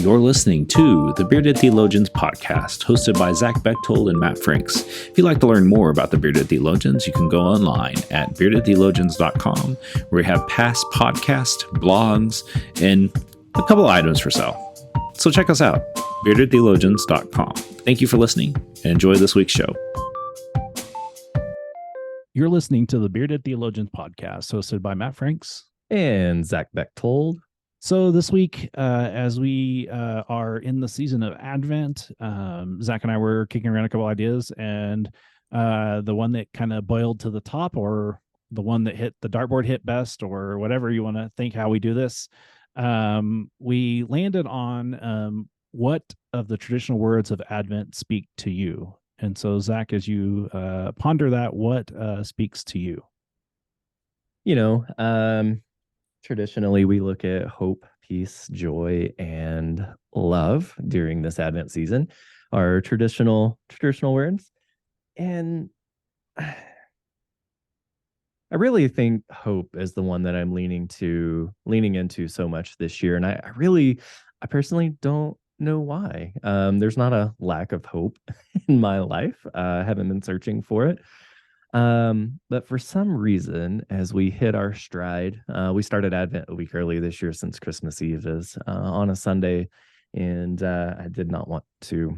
You're listening to the Bearded Theologians podcast, hosted by Zach Bechtold and Matt Franks. If you'd like to learn more about the Bearded Theologians, you can go online at beardedtheologians.com, where we have past podcasts, blogs, and a couple items for sale. So check us out, beardedtheologians.com. Thank you for listening, and enjoy this week's show. You're listening to the Bearded Theologians podcast, hosted by Matt Franks and Zach Bechtold. So this week, as we are in the season of Advent, Zach and I were kicking around a couple ideas, and the one that kind of boiled to the top, or the one that hit the dartboard hit best, or whatever you want to think how we do this, we landed on what of the traditional words of Advent speak to you. And so, Zach, as you ponder that, what speaks to you? Traditionally, we look at hope, peace, joy, and love during this Advent season, our traditional words. And I really think hope is the one that I'm leaning into so much this year. And I personally don't know why. There's not a lack of hope in my life. I haven't been searching for it. But for some reason, as we hit our stride, we started Advent a week early this year, since Christmas Eve is on a Sunday, and I did not want to.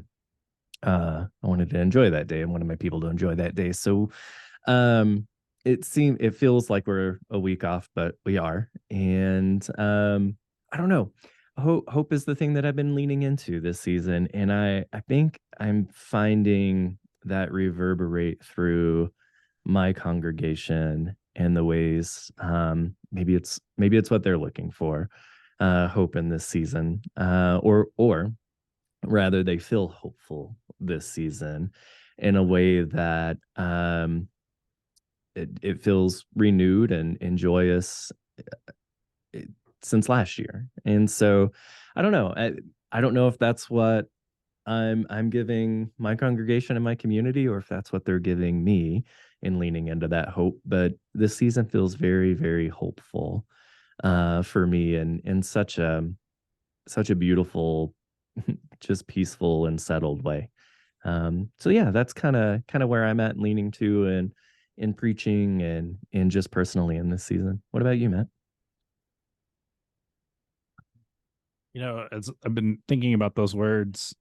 I wanted to enjoy that day, and wanted my people to enjoy that day. So, it feels like we're a week off, but we are, and I don't know. Hope is the thing that I've been leaning into this season, and I think I'm finding that reverberate through my congregation and the ways maybe it's what they're looking for, hope in this season, or rather they feel hopeful this season in a way that it feels renewed and joyous since last year. And so I don't know. I don't know if that's what I'm giving my congregation and my community, or if that's what they're giving me in leaning into that hope. But this season feels very, very hopeful for me, and in such a beautiful, just peaceful and settled way. So yeah, that's kind of where I'm at, leaning to, and in preaching and just personally in this season. What about you, Matt? As I've been thinking about those words,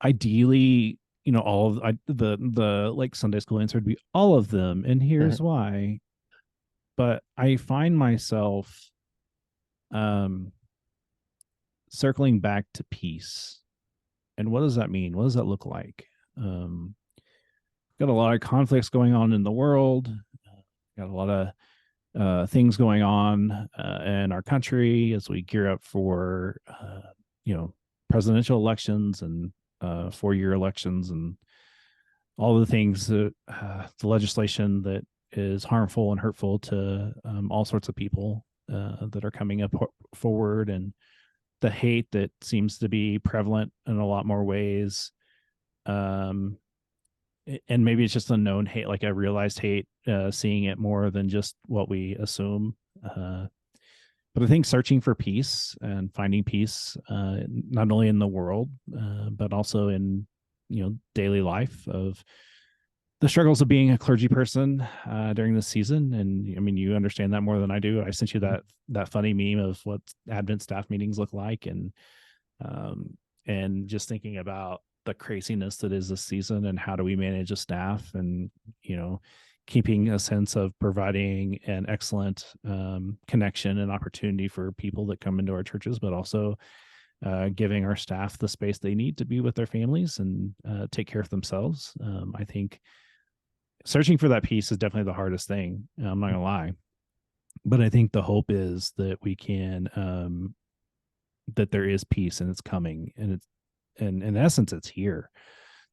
ideally, all of the like Sunday school answer would be all of them, and here's why. But I find myself circling back to peace. And what does that mean? What does that look like? Got a lot of conflicts going on in the world. Got a lot of things going on in our country as we gear up for presidential elections and 4-year elections, and all the things that the legislation that is harmful and hurtful to all sorts of people that are coming up forward, and the hate that seems to be prevalent in a lot more ways. And maybe it's just a known hate, like a realized hate, seeing it more than just what we assume. But I think searching for peace and finding peace, not only in the world, but also in, daily life, of the struggles of being a clergy person during this season. And I mean, you understand that more than I do. I sent you that funny meme of what Advent staff meetings look like, and just thinking about the craziness that is this season, and how do we manage a staff, and keeping a sense of providing an excellent connection and opportunity for people that come into our churches, but also giving our staff the space they need to be with their families and take care of themselves. I think searching for that peace is definitely the hardest thing. I'm not gonna lie, but I think the hope is that we can, that there is peace, and it's coming, and in essence, it's here.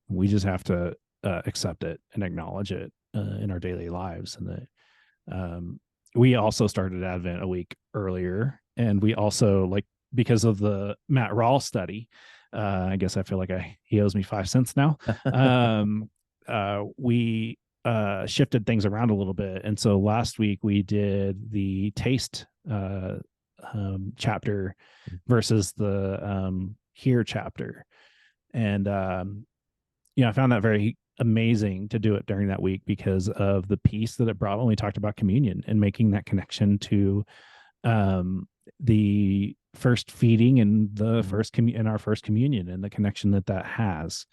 We just have to accept it and acknowledge it in our daily lives. And that we also started Advent a week earlier, and we also, like, because of the Matt Rawls study, I guess I feel like he owes me 5 cents now. We shifted things around a little bit, and so last week we did the taste chapter versus the here chapter. And I found that very amazing to do it during that week because of the peace that it brought when we talked about communion and making that connection to the first feeding and the first in our first communion and the connection that has.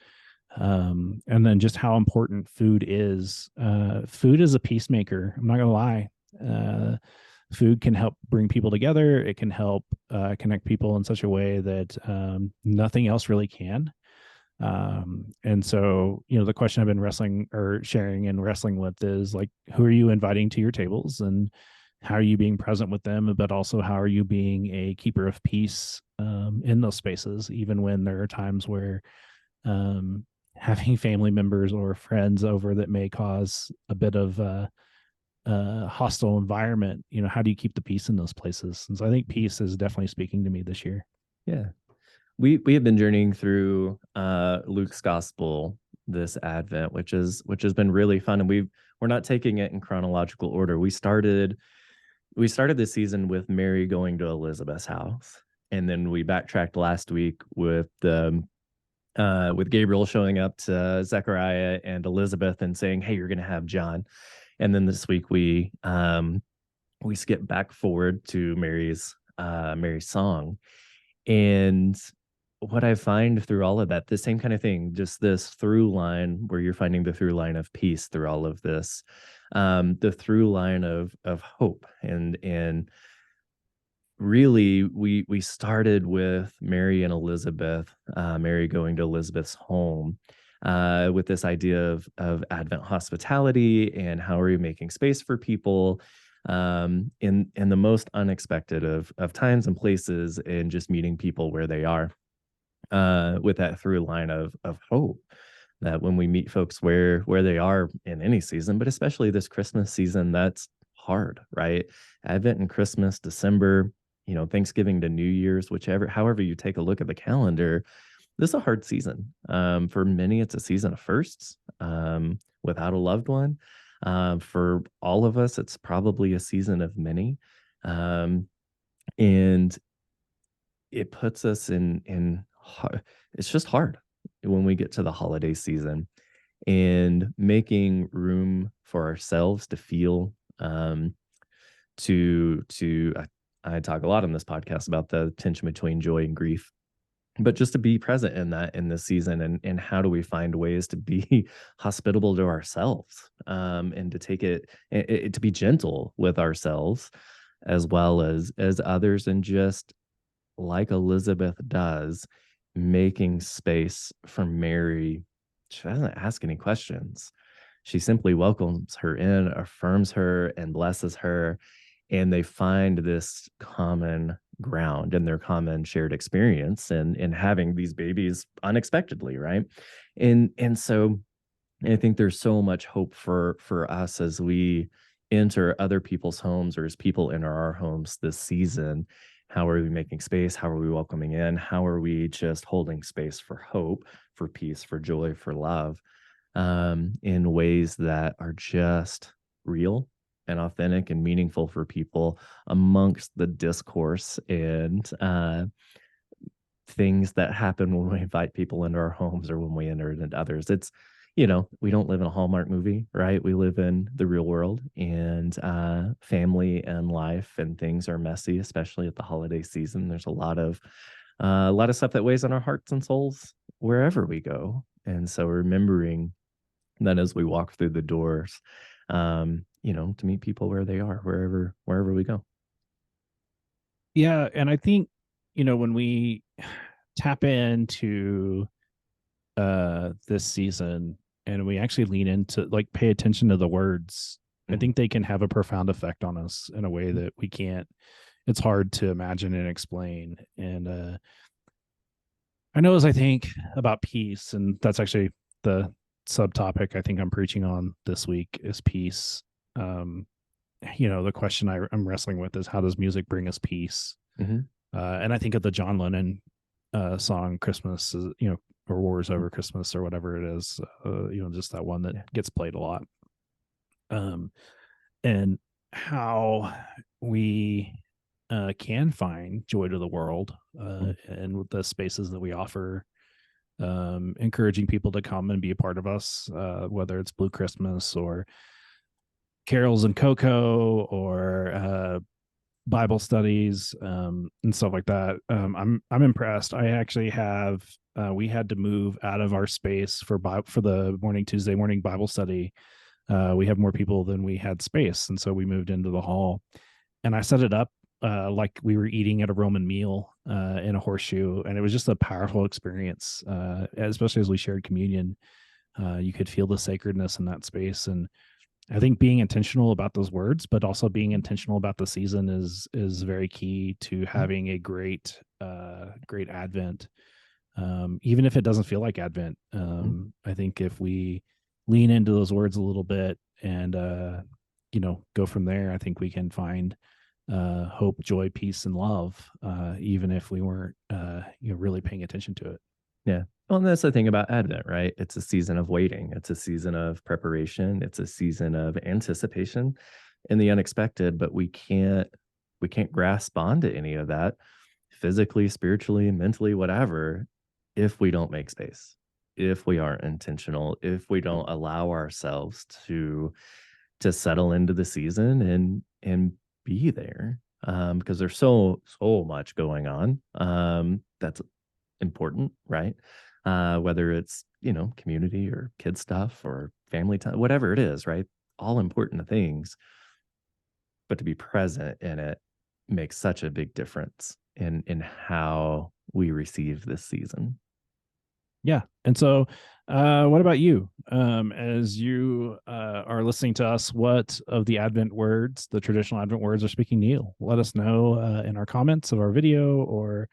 And then just how important food is. Food is a peacemaker. I'm not gonna lie. Food can help bring people together. It can help connect people in such a way that nothing else really can. And so, the question I've been sharing and wrestling with is like, who are you inviting to your tables, and how are you being present with them, but also how are you being a keeper of peace in those spaces, even when there are times where having family members or friends over that may cause a bit of a hostile environment. How do you keep the peace in those places? And so I think peace is definitely speaking to me this year. Yeah. We have been journeying through Luke's gospel this Advent, which has been really fun. And we're not taking it in chronological order. We started this season with Mary going to Elizabeth's house, and then we backtracked last week with Gabriel showing up to Zechariah and Elizabeth and saying, "Hey, you're going to have John." And then this week we skip back forward to Mary's song. And what I find through all of that, the same kind of thing, just this through line where you're finding the through line of peace through all of this, the through line of hope. And really, we started with Mary and Elizabeth, Mary going to Elizabeth's home, with this idea of Advent hospitality and how are we making space for people in the most unexpected of times and places, and just meeting people where they are, with that through line of hope, that when we meet folks where they are in any season, but especially this Christmas season, that's hard, right? Advent and Christmas, December, Thanksgiving to New Year's, however you take a look at the calendar, this is a hard season. For many, it's a season of firsts, without a loved one. For all of us, it's probably a season of many. And it puts us in it's just hard when we get to the holiday season, and making room for ourselves to feel, I talk a lot on this podcast about the tension between joy and grief, but just to be present in that in this season, and how do we find ways to be hospitable to ourselves, and to take it to be gentle with ourselves as well as others, and just like Elizabeth does, making space for Mary. She doesn't ask any questions. She simply welcomes her in, affirms her, and blesses her. And they find this common ground in their common shared experience, and having these babies unexpectedly, right? And so I think there's so much hope for us as we enter other people's homes, or as people enter our homes this season. How are we making space? How are we welcoming in? How are we just holding space for hope, for peace, for joy, for love, in ways that are just real and authentic and meaningful for people, amongst the discourse and things that happen when we invite people into our homes, or when we enter into others. It's, we don't live in a Hallmark movie, right? We live in the real world, and family and life and things are messy, especially at the holiday season. There's a lot of stuff that weighs on our hearts and souls wherever we go. And so remembering that as we walk through the doors, to meet people where they are, wherever we go. Yeah. And I think, when we tap into this season, and we actually lean into, like, pay attention to the words, I think they can have a profound effect on us in a way that it's hard to imagine and explain. And I know, as I think about peace, and that's actually the subtopic I think I'm preaching on this week, is peace. The question I'm wrestling with is, how does music bring us peace? Mm-hmm. And I think of the John Lennon song "Christmas," or "Wars Over Christmas," or whatever it is. Just that one that gets played a lot. And how we can find joy to the world, and with the spaces that we offer, encouraging people to come and be a part of us, whether it's Blue Christmas or Carols and Cocoa or Bible studies, and stuff like that. I'm impressed. I actually have we had to move out of our space for the Tuesday morning Bible study. We have more people than we had space, and so we moved into the hall, and I set it up like we were eating at a Roman meal in a horseshoe, and it was just a powerful experience, especially as we shared communion. You could feel the sacredness in that space, and I think being intentional about those words, but also being intentional about the season is very key to having a great Advent. Even if it doesn't feel like Advent, I think if we lean into those words a little bit and go from there, I think we can find hope, joy, peace, and love, even if we weren't really paying attention to it. Yeah. Well, and that's the thing about Advent, right? It's a season of waiting. It's a season of preparation. It's a season of anticipation in the unexpected, but we can't grasp onto any of that physically, spiritually, mentally, whatever, if we don't make space, if we aren't intentional, if we don't allow ourselves to settle into the season and be there. Because there's so much going on. That's important, right? Whether it's, community or kid stuff or family time, whatever it is, right? All important things. But to be present in it makes such a big difference in how we receive this season. Yeah. And so, what about you? As you are listening to us, what of the Advent words, the traditional Advent words, are speaking to you? Let us know in our comments of our video, or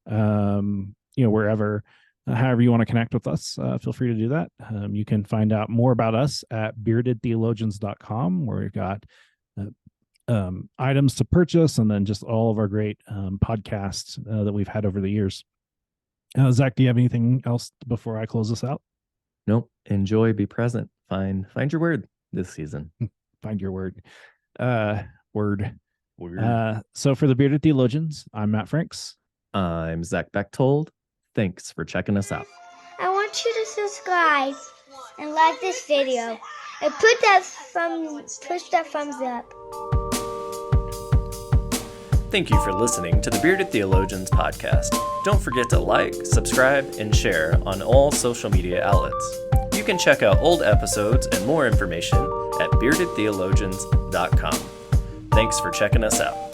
wherever, however you want to connect with us. Feel free to do that. You can find out more about us at beardedtheologians.com, where we've got items to purchase, and then just all of our great podcasts that we've had over the years. Zach, do you have anything else before I close this out? Nope. Enjoy, be present. Find your word this season. Find your word. Word. So for the Bearded Theologians, I'm Matt Franks. I'm Zach Bechtold. Thanks for checking us out. I want you to subscribe and like this video and push that thumbs up. Thank you for listening to the Bearded Theologians podcast. Don't forget to like, subscribe, and share on all social media outlets. You can check out old episodes and more information at beardedtheologians.com. Thanks for checking us out.